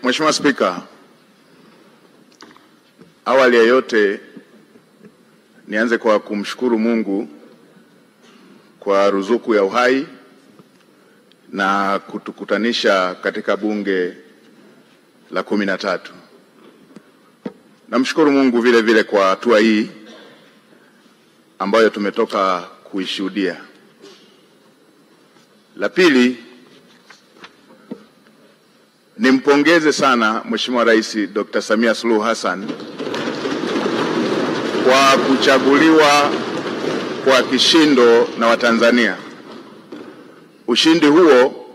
Mheshimiwa Spika, awali ya yote nianze kwa kumshukuru Mungu kwa ruzuku ya uhai na kutukutanisha katika bunge la 13. Namshukuru Mungu vile vile kwa hatua hii ambayo tumetoka kuishuhudia. La pili, nimpongeze sana Mheshimiwa Rais Dr. Samia Suluhu Hassan kwa kuchaguliwa kwa kishindo na Watanzania. Ushindi huo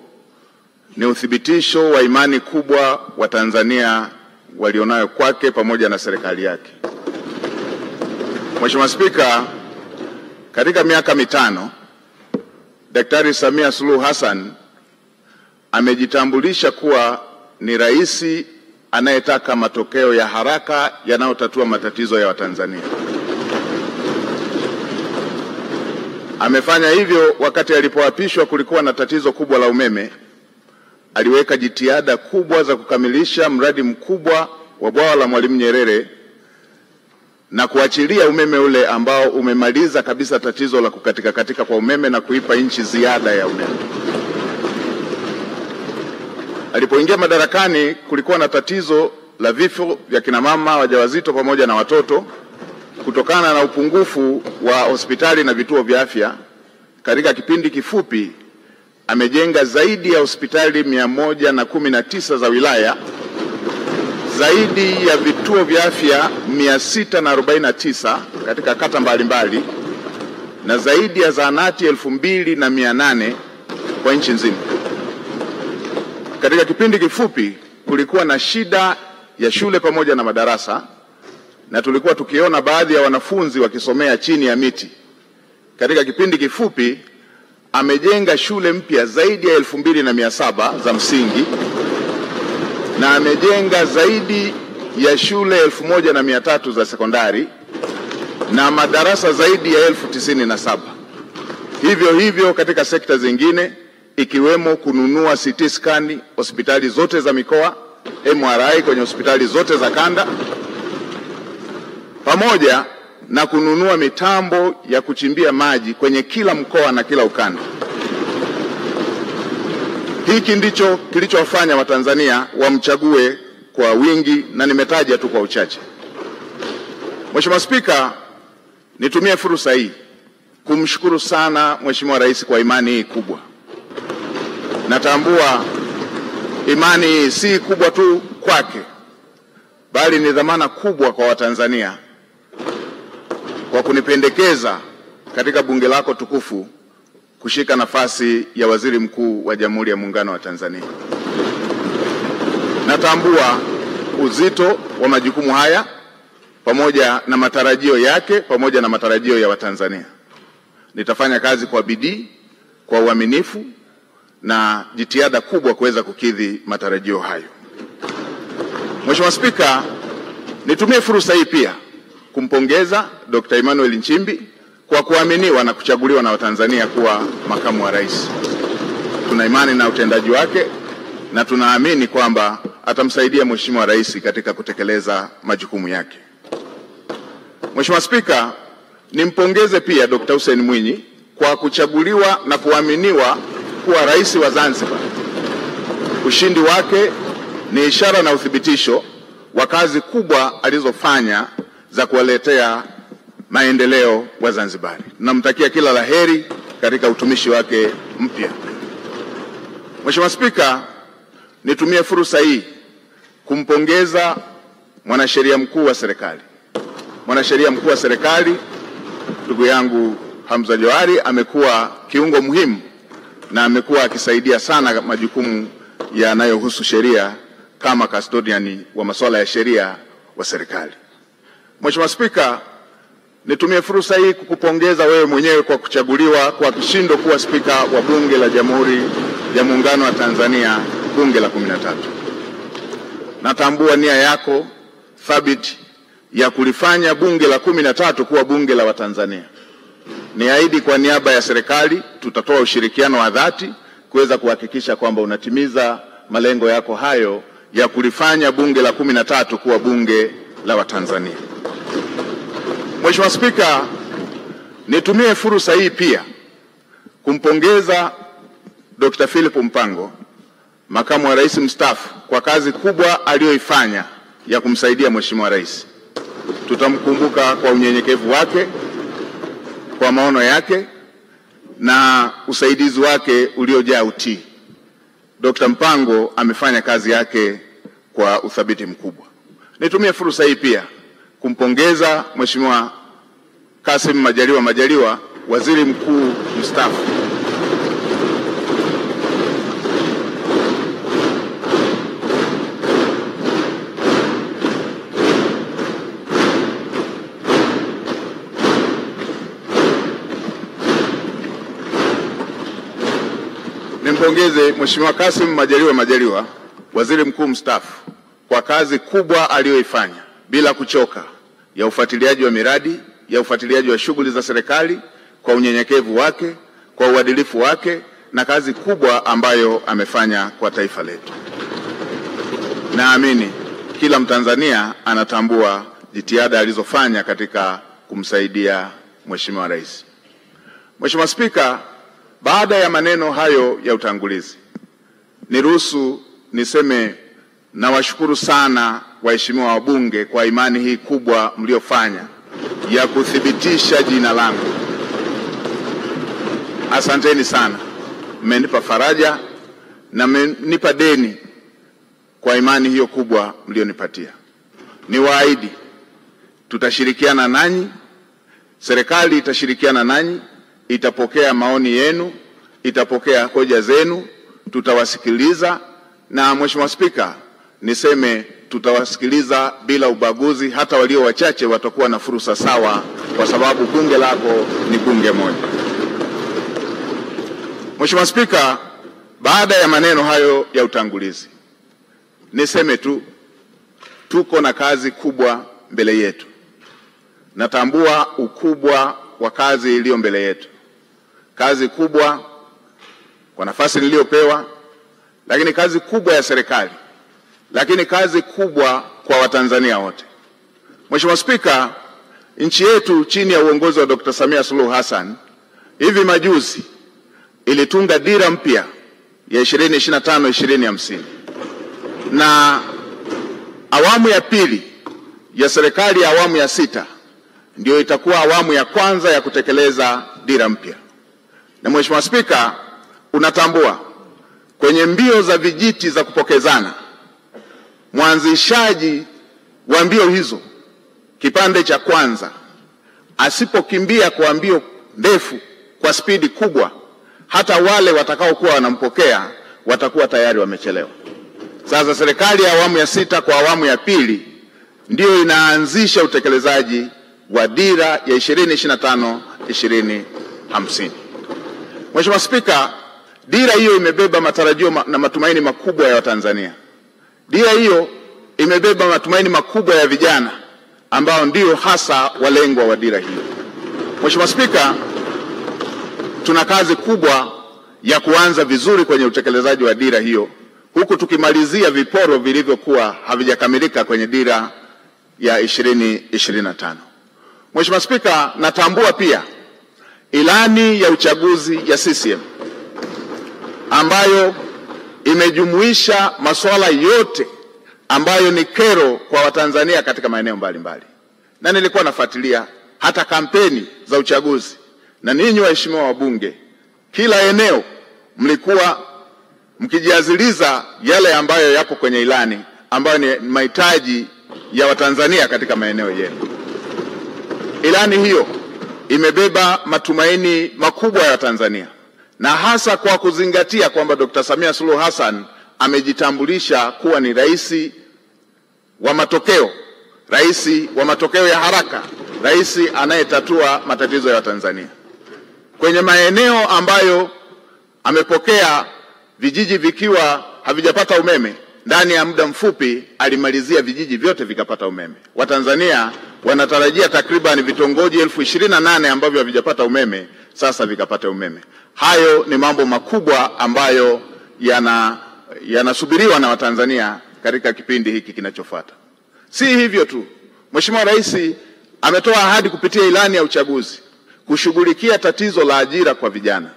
ni uthibitisho wa imani kubwa Watanzania walionayo kwake pamoja na serikali yake. Mheshimiwa Spika, katika miaka mitano Daktari Samia Suluhu Hassan amejitambulisha kuwa ni rais anayetaka matokeo ya haraka yanayotatua matatizo ya Watanzania. Amefanya hivyo wakati alipoapishwa kulikuwa na tatizo kubwa la umeme. Aliweka jitihada kubwa za kukamilisha mradi mkubwa wa bwawa la Mwalimu Nyerere na kuachilia umeme ule ambao umemaliza kabisa tatizo la kukatika kwa umeme na kuipa nchi ziada ya umeme. Alipoingia madarakani kulikuwa na tatizo la vifo vya kina mama wajawazito pamoja na watoto kutokana na upungufu wa hospitali na vituo vya afya. Katika kipindi kifupi amejenga zaidi ya hospitali 119 za wilaya, zaidi ya vituo vya afya 649 katika kata mbalimbali na zaidi ya zahanati 2800 kwa nchi nzima. Katika kipindi kifupi kulikuwa na shida ya shule pamoja na madarasa, na tulikuwa tukiona baadhi ya wanafunzi wakisomea chini ya miti. Katika kipindi kifupi amejenga shule mpya zaidi ya 2700 za msingi na amejenga zaidi ya shule 1300 za sekondari na madarasa zaidi ya 1097. Hivyo hivyo katika sekta zingine ikiwemo kununua CT scan hospitali zote za mikoa, MRI kwenye hospitali zote za kanda, pamoja na kununua mitambo ya kuchimbia maji kwenye kila mkoa na kila ukanda. Hiki ndicho kilichowafanya Watanzania wamchague kwa wingi na nimetaja tu kwa uchache. Mheshimiwa Spika, nitumie fursa hii kumshukuru sana Mheshimiwa Rais kwa imani hii kubwa. Natambua imani hii si kubwa tu kwake, bali ni dhamana kubwa kwa Watanzania kwa kunipendekeza katika bunge lako tukufu kushika nafasi ya Waziri Mkuu wa Jamhuri ya Muungano wa Tanzania. Natambua uzito wa majukumu haya pamoja na matarajio yake pamoja na matarajio ya Watanzania. Nitafanya kazi kwa bidii, kwa uaminifu na jitihada kubwa kuweza kukidhi matarajio hayo. Mheshimiwa Spika, nitumie fursa hii pia kumpongeza Dr. Emmanuel Nchimbi kwa kuaminiwa na kuchaguliwa na Watanzania kuwa makamu wa rais. Tuna imani na utendaji wake na tunaamini kwamba atamsaidia Mheshimiwa Rais katika kutekeleza majukumu yake. Mheshimiwa Spika, nimpongeze pia Dr. Hussein Mwinyi kwa kuchaguliwa na kuaminiwa kuwa rais wa Zanzibar. Ushindi wake ni ishara na uthibitisho wa kazi kubwa alizofanya za kuwaletea maendeleo wa Zanzibari. Namtakia kila laheri katika utumishi wake mpya. Mheshimiwa Spika, nitumie fursa hii kumpongeza mwanasheria mkuu wa serikali. Mwanasheria mkuu wa serikali ndugu yangu Hamza Johari amekuwa kiungo muhimu na amekuwa akisaidia sana majukumu yanayohusu sheria kama custodian wa masuala ya sheria wa serikali. Mheshimiwa Spika, nitumie fursa hii kukupongeza wewe mwenyewe kwa kuchaguliwa kwa kishindo kuwa spika wa Bunge la Jamhuri ya Muungano wa Tanzania, bunge la 13. Natambua nia yako thabiti ya kulifanya bunge la 13 kuwa bunge la Watanzania. Niahidi kwa niaba ya serikali tutatoa ushirikiano wa dhati kuweza kuhakikisha kwamba unatimiza malengo yako hayo ya kulifanya bunge la 13 kuwa bunge la Watanzania. Mheshimiwa Spika, nitumie fursa hii pia kumpongeza Dr. Philip Mpango, makamu wa rais mstaafu, kwa kazi kubwa aliyoifanya ya kumsaidia Mheshimiwa Rais. Tutamkumbuka kwa unyenyekevu wake, kwa maono yake na usaidizi wake uliojaa utii. Dr. Mpango amefanya kazi yake kwa uthabiti mkubwa. Nitumie fursa hii pia kumpongeza Mheshimiwa Kassim Majaliwa, waziri mkuu mstaafu. Nimpongeze Mheshimiwa Kassim Majaliwa, waziri mkuu mstaafu, kwa kazi kubwa aliyoifanya bila kuchoka ya ufuatiliaji wa miradi, ya ufuatiliaji wa shughuli za serikali, kwa unyenyekevu wake, kwa uadilifu wake na kazi kubwa ambayo amefanya kwa taifa letu. Naamini kila Mtanzania anatambua jitihada alizofanya katika kumsaidia Mheshimiwa Rais. Mheshimiwa Spika, baada ya maneno hayo ya utangulizi, niruhusu niseme nawashukuru sana waheshimiwa wabunge kwa imani hii kubwa mliofanya ya kuthibitisha jina langu. Asanteni sana. Mmenipa faraja na mmenipa deni kwa imani hiyo kubwa mlionipatia. Niwaahidi tutashirikiana nanyi, serikali itashirikiana nanyi, itapokea maoni yenu, itapokea hoja zenu, tutawasikiliza. Na Mheshimiwa Spika, niseme tutawasikiliza bila ubaguzi, hata walio wachache watakuwa na fursa sawa, kwa sababu bunge lako ni bunge moja. Mheshimiwa Spika, baada ya maneno hayo ya utangulizi, niseme tu tuko na kazi kubwa mbele yetu. Natambua ukubwa wa kazi iliyo mbele yetu. Kazi kubwa kwa nafasi niliyopewa, lakini kazi kubwa ya serikali, lakini kazi kubwa kwa Watanzania wote. Mheshimiwa Spika, nchi yetu chini ya uongozi wa Dr. Samia Suluhu Hassan hivi majuzi ilitunga dira mpya ya 2025-2050, na awamu ya pili ya serikali ya awamu ya 6 ndio itakuwa awamu ya kwanza ya kutekeleza dira mpya. Na Mheshimiwa Spika, unatambua kwenye mbio za vijiti za kupokezana, mwanzishaji wa mbio hizo kipande cha kwanza asipokimbia kwa mbio ndefu kwa spidi kubwa, hata wale watakaokuwa wanampokea watakuwa tayari wamechelewa. Sasa serikali ya awamu ya 6 kwa awamu ya pili ndio inaanzisha utekelezaji wa dira ya 2025-2050. Mheshimiwa Spika, dira hiyo imebeba matarajio na matumaini makubwa ya Watanzania. Dira hiyo imebeba matumaini makubwa ya vijana ambao ndio hasa walengwa wa dira hiyo. Mheshimiwa Spika, tuna kazi kubwa ya kuanza vizuri kwenye utekelezaji wa dira hiyo, huku tukimalizia viporo vilivyokuwa havijakamilika kwenye dira ya 2025. Mheshimiwa Spika, natambua pia ilani ya uchaguzi ya CCM ambayo imejumuisha masuala yote ambayo ni kero kwa Watanzania katika maeneo mbalimbali. Na nilikuwa nafuatilia hata kampeni za uchaguzi, na ninyi waheshimiwa wabunge, kila eneo mlikuwa mkijiaziliza yale ambayo yapo kwenye ilani, ambayo ni mahitaji ya Watanzania katika maeneo yenu. Ilani hiyo imebeba matumaini makubwa ya Tanzania, na hasa kwa kuzingatia kwamba Dr. Samia Suluhu Hassan amejitambulisha kuwa ni rais wa matokeo, rais wa matokeo ya haraka, rais anayetatua matatizo ya Watanzania. Kwenye maeneo ambayo amepokea vijiji vikiwa havijapata umeme, ndani ya muda mfupi alimalizia vijiji vyote vikapata umeme. Watanzania wanatarajia takriban vitongoji 28,000 ambavyo havijapata umeme sasa vikapata umeme. Hayo ni mambo makubwa ambayo yanasubiriwa na Watanzania katika kipindi hiki kinachofuata. Si hivyo tu, Mheshimiwa Rais ametoa ahadi kupitia ilani ya uchaguzi kushughulikia tatizo la ajira kwa vijana,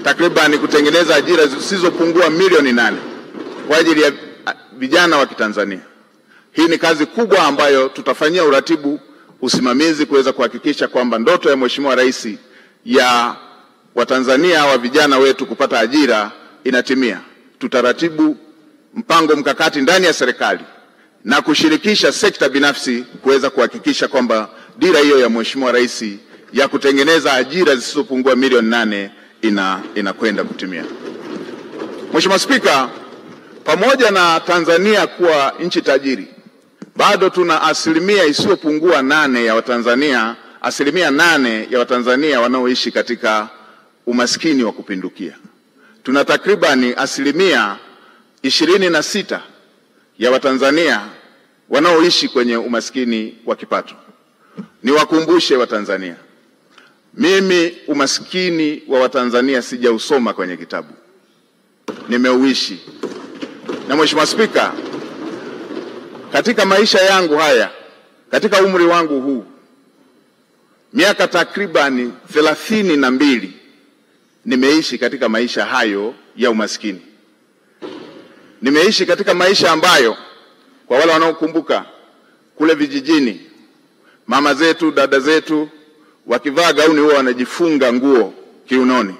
takriban kutengeneza ajira zisizopungua milioni 8 kwa ajili ya vijana wa Kitanzania. Hii ni kazi kubwa ambayo tutafanyia uratibu, usimamizi kuweza kuhakikisha kwamba ndoto ya Mheshimiwa Rais ya Watanzania wa vijana wetu kupata ajira inatimia. Tutaratibu mpango mkakati ndani ya serikali na kushirikisha sekta binafsi kuweza kuhakikisha kwamba dira hiyo ya Mheshimiwa Rais ya kutengeneza ajira zisizopungua milioni 8 inakwenda kutimia. Mheshimiwa Spika, pamoja na Tanzania kuwa nchi tajiri, bado tuna asilimia isiyopungua 8 ya Watanzania, asilimia 8 ya Watanzania wanaoishi katika umaskini wa kupindukia. Tuna takribani asilimia 26 ya Watanzania wanaoishi kwenye umaskini wa kipato. Niwakumbushe Watanzania, mimi umaskini wa Watanzania sijausoma kwenye kitabu, nimeuishi. Na Mheshimiwa Spika, katika maisha yangu haya, katika umri wangu huu, miaka takribani 32 nimeishi katika maisha hayo ya umaskini. Nimeishi katika maisha ambayo, kwa wale wanaokumbuka, kule vijijini mama zetu, dada zetu wakivaa gauni huwa wanajifunga nguo kiunoni.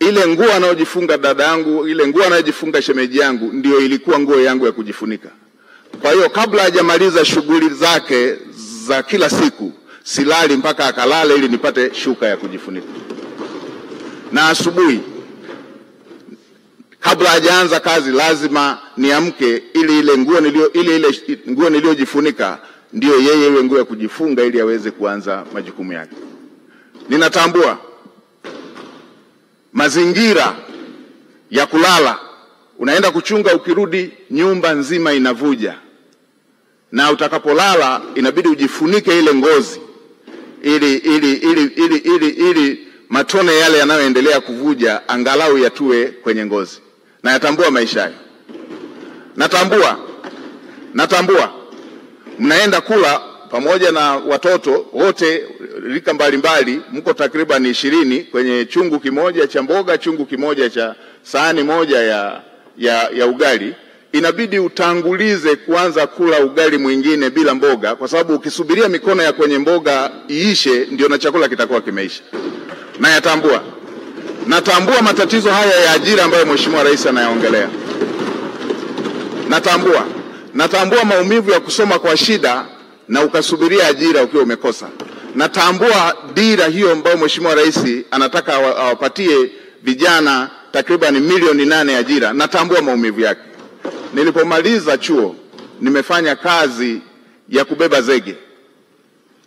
Ile nguo anayojifunga dada yangu, ile nguo anayojifunga shemeji yangu ndio ilikuwa nguo yangu ya kujifunika. Kwa hiyo kabla hajamaliza shughuli zake za kila siku, silali mpaka akalale ili nipate shuka ya kujifunika. Na asubuhi kabla hajaanza kazi lazima niamke ili ile nguo niliyojifunika ndio yeye iwe nguo ya kujifunga ili aweze kuanza majukumu yake. Ninatambua mazingira ya kulala, unaenda kuchunga, ukirudi nyumba nzima inavuja, na utakapolala inabidi ujifunike ile ngozi ili matone yale yanayoendelea kuvuja angalau yatue kwenye ngozi. Na yatambua maisha hayo. Natambua mnaenda kula pamoja na watoto wote rika mbalimbali, mko takriban 20 kwenye chungu kimoja cha mboga, chungu kimoja cha sahani moja ya ugali. Inabidi utangulize kuanza kula ugali mwingine bila mboga, kwa sababu ukisubiria mikono ya kwenye mboga iishe ndio na chakula kitakuwa kimeisha. Na natambua matatizo haya ya ajira ambayo Mheshimiwa Rais anayaongelea. Natambua maumivu ya kusoma kwa shida na ukasubiria ajira ukiwa umekosa. Natambua dira hiyo ambayo Mheshimiwa Rais anataka awapatie vijana takriban milioni 8 ajira. Natambua maumivu yake. Nilipomaliza chuo nimefanya kazi ya kubeba zege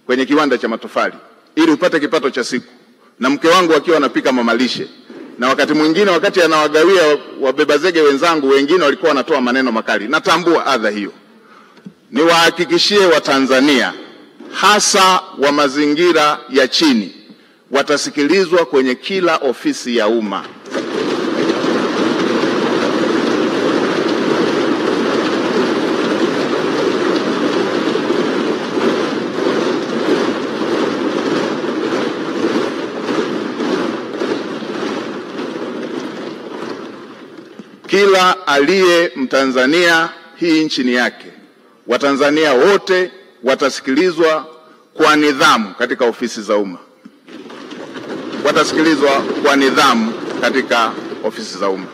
kwenye kiwanda cha matofali ili upate kipato cha siku, na mke wangu akiwa anapika mamalishe, na wakati mwingine wakati anawagawia wabeba zege wenzangu wengine walikuwa wanatoa maneno makali. Natambua adha hiyo. Niwahakikishie Watanzania hasa wa mazingira ya chini watasikilizwa kwenye kila ofisi ya umma. Kila aliye Mtanzania, hii nchi ni yake. Watanzania wote watasikilizwa kwa nidhamu katika ofisi za umma. Watasikilizwa kwa nidhamu katika ofisi za umma.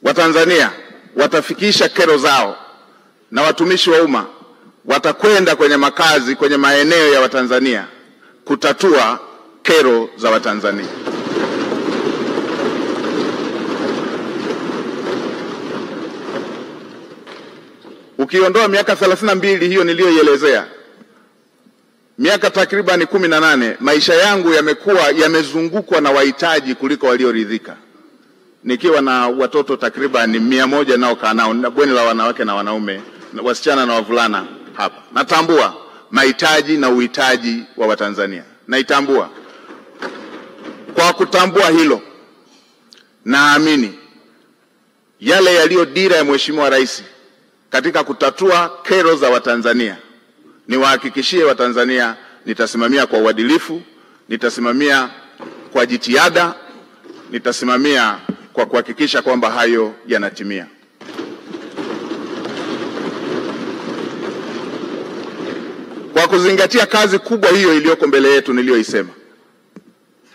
Watanzania watafikisha kero zao, na watumishi wa umma watakwenda kwenye makazi, kwenye maeneo ya Watanzania kutatua kero za Watanzania. Ukiondoa miaka 32 hiyo niliyoielezea, miaka takriban 18, maisha yangu yamezungukwa na wahitaji kuliko walioridhika. Nikiwa na watoto takriban 100 nao kaa nao, na bweni la wanawake na wanaume, wasichana na wavulana hapa. Natambua mahitaji na uhitaji wa Watanzania. Naitambua. Kwa kutambua hilo, naamini yale yaliyo dira ya Mheshimiwa Rais katika kutatua kero za Watanzania. Niwahakikishie Watanzania nitasimamia kwa uadilifu, nitasimamia kwa jitihada, nitasimamia kwa kuhakikisha kwamba hayo yanatimia. Kwa kuzingatia kazi kubwa hiyo iliyoko mbele yetu niliyoisema,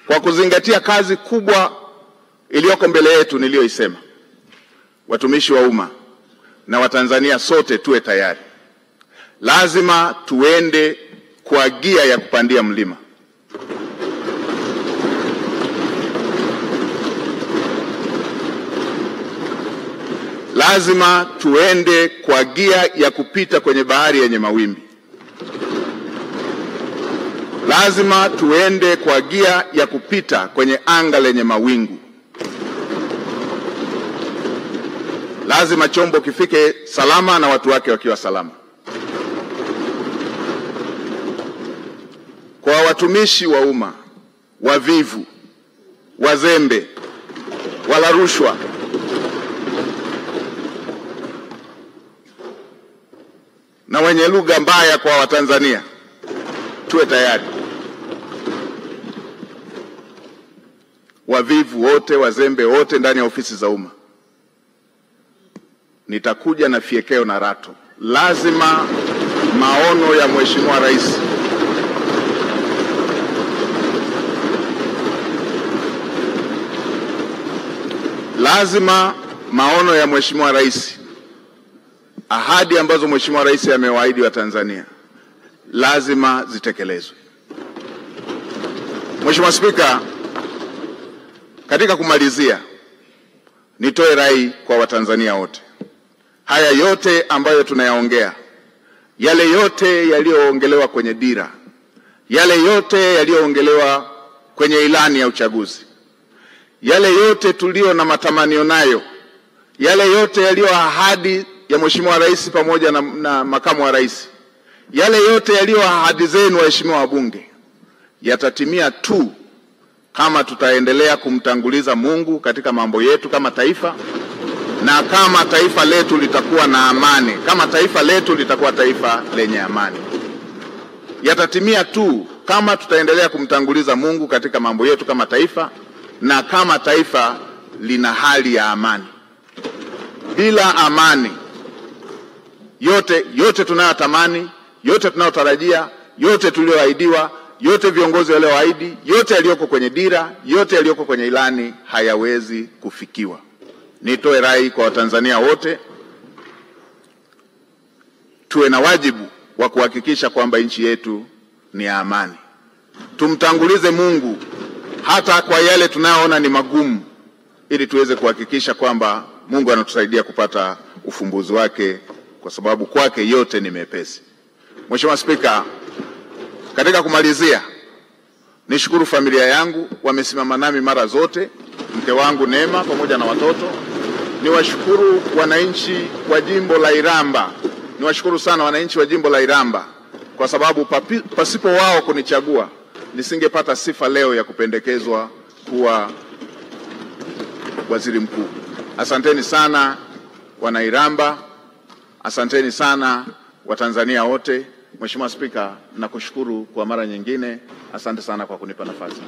kwa kuzingatia kazi kubwa iliyoko mbele yetu niliyoisema, watumishi wa umma na Watanzania sote tuwe tayari. Lazima tuende kwa gia ya kupandia mlima. Lazima tuende kwa gia ya kupita kwenye bahari yenye mawimbi. Lazima tuende kwa gia ya kupita kwenye anga lenye mawingu. Lazima chombo kifike salama na watu wake wakiwa salama. Kwa watumishi wa umma wavivu, wazembe, wala rushwa, na wenye lugha mbaya kwa Watanzania, tuwe tayari. Wavivu wote, wazembe wote ndani ya ofisi za umma, nitakuja na fiekeo na rato. Lazima maono ya Mheshimiwa Rais ahadi ambazo Mheshimiwa Rais amewaahidi Watanzania lazima zitekelezwe. Mheshimiwa Spika, katika kumalizia, nitoe rai kwa Watanzania wote. Haya yote ambayo tunayaongea, yale yote yaliyoongelewa kwenye dira, yale yote yaliyoongelewa kwenye ilani ya uchaguzi, yale yote tulio na matamanio nayo, yale yote yaliyo ahadi ya Mheshimiwa Rais pamoja na makamu wa rais, yale yote yaliyo ahadi zenu waheshimiwa wabunge, yatatimia tu kama tutaendelea kumtanguliza Mungu katika mambo yetu kama taifa, na kama taifa letu litakuwa na amani, kama taifa letu litakuwa taifa lenye amani. Yatatimia tu kama tutaendelea kumtanguliza Mungu katika mambo yetu kama taifa, na kama taifa lina hali ya amani. Bila amani, yote tunayotamani, yote tunayotarajia, yote tulioahidiwa, yote viongozi walioahidi, yote yaliyoko kwenye dira, yote yaliyoko kwenye ilani hayawezi kufikiwa. Nitoe rai kwa Watanzania wote, tuwe na wajibu wa kuhakikisha kwamba nchi yetu ni ya amani. Tumtangulize Mungu hata kwa yale tunayoona ni magumu, ili tuweze kuhakikisha kwamba Mungu anatusaidia kupata ufumbuzi wake, kwa sababu kwake yote ni mepesi. Mheshimiwa Spika, katika kumalizia, nishukuru familia yangu, wamesimama nami mara zote, mke wangu Neema pamoja na watoto. Niwashukuru wananchi wa jimbo la Iramba, niwashukuru sana wananchi wa jimbo la Iramba, kwa sababu pasipo wao kunichagua nisingepata sifa leo ya kupendekezwa kuwa waziri mkuu. Asanteni sana wana Iramba, asanteni sana Watanzania wote. Mheshimiwa Spika, nakushukuru kwa mara nyingine. Asante sana kwa kunipa nafasi.